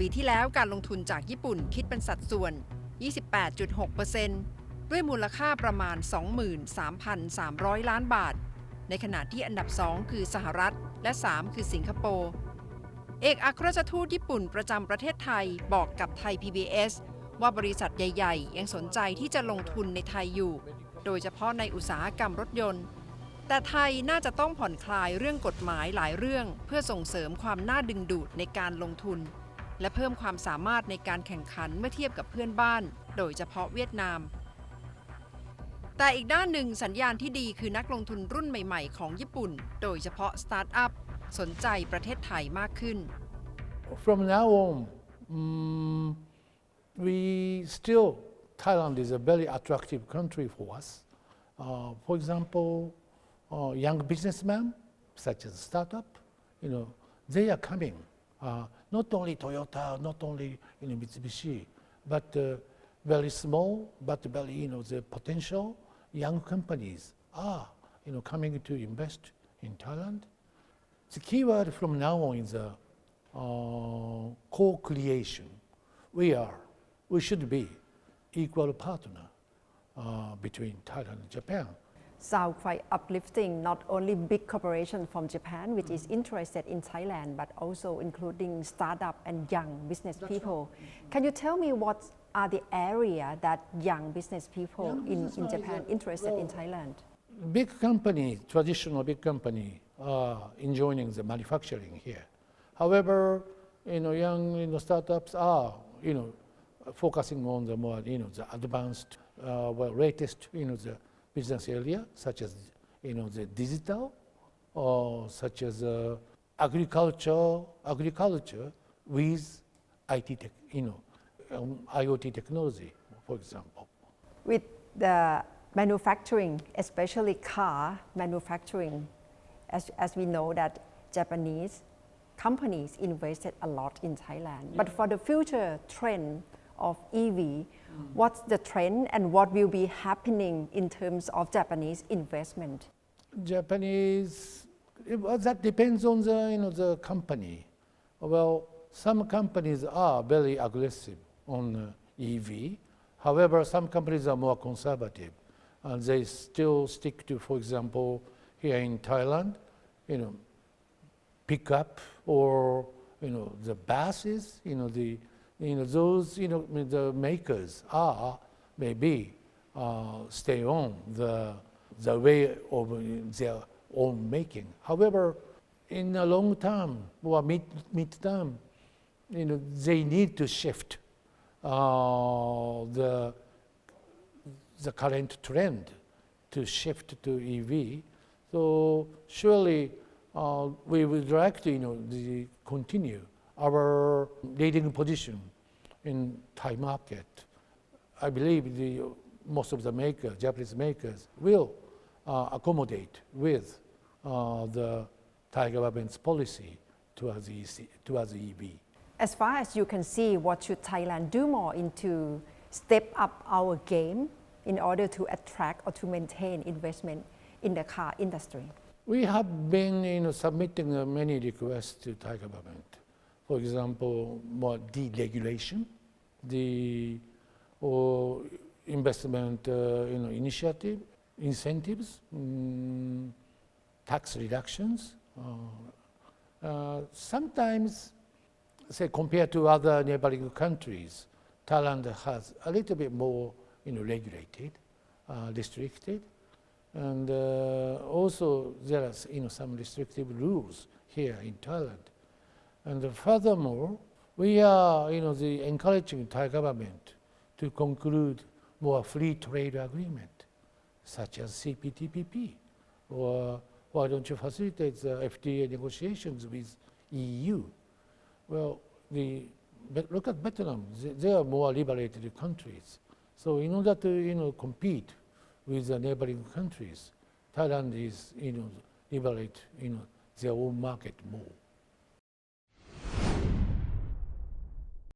ปีที่แล้วการลงทุนจากญี่ปุ่นคิดเป็นสัดส่วน 28.6% ด้วยมูลค่าประมาณ 23,300 ล้านบาทในขณะที่อันดับ 2 คือสหรัฐและ 3 คือสิงคโปร์เอกอัครราชทูตญี่ปุ่นประจำประเทศไทยบอกกับไทย PBS ว่าบริษัทใหญ่ๆยังสนใจที่จะลงทุนในไทยอยู่โดยเฉพาะในอุตสาหกรรมรถยนต์แต่ไทยน่าจะต้องผ่อนคลายเรื่องกฎหมายหลายเรื่องเพื่อส่งเสริมความน่าดึงดูดในการลงทุนและเพิ่มความสามารถในการแข่งขันเมื่อเทียบกับเพื่อนบ้านโดยเฉพาะเวียดนามแต่อีกด้านหนึ่งสัญญาณที่ดีคือนักลงทุนรุ่นใหม่ๆของญี่ปุ่นโดยเฉพาะสตาร์ทอัพสนใจประเทศไทยมากขึ้น From now on, we still Thailand is a very attractive country for us. For example, young businessmen such as startup, they are coming. Not only Toyota, not only Mitsubishi, but very small, but very the potential young companies are coming to invest in Thailand. The key word from now on is co-creation. We should be equal partner between Thailand and Japan. Sound quite uplifting, not only big corporation from Japan which is interested in Thailand, but also including startup and young business people. Can you tell me what are the area that young business people in Japan interested in Thailand? Big company, traditional big company are enjoying the manufacturing here. However, young startups are focusing on the more the advanced, latest the business area such as the digital or such as agriculture with IT IoT technology, for example. With the manufacturing, especially car manufacturing, as we know that Japanese companies invested a lot in Thailand. But for the future trend of EV, what's the trend and what will be happening in terms of Japanese investment? Japanese, that depends on the company. Well, some companies are very aggressive on EV. However, some companies are more conservative, and they still stick to, for example, here in Thailand, pickup or the buses. Those the makers are maybe stay on the way of their own making. However, in the long term or mid-term, they need to shift the current trend to shift to EV. So surely we would like to continue our leading position in Thai market. I believe most of the Japanese makers will accommodate with the Thai government's policy towards EV. As far as you can see, what should Thailand do more into step up our game in order to attract or to maintain investment in the car industry? We have been submitting many requests to Thai government. For example, more deregulation, or investment initiative, incentives, tax reductions. Sometimes, say compared to other neighboring countries, Thailand has a little bit more regulated, restricted, and also there are some restrictive rules here in Thailand. And furthermore, we are encouraging Thai government to conclude more free trade agreement, such as CPTPP, or why don't you facilitate the FTA negotiations with EU? Well, look at Vietnam; they are more liberated countries. So in order to compete with the neighboring countries, Thailand is liberate their own market more.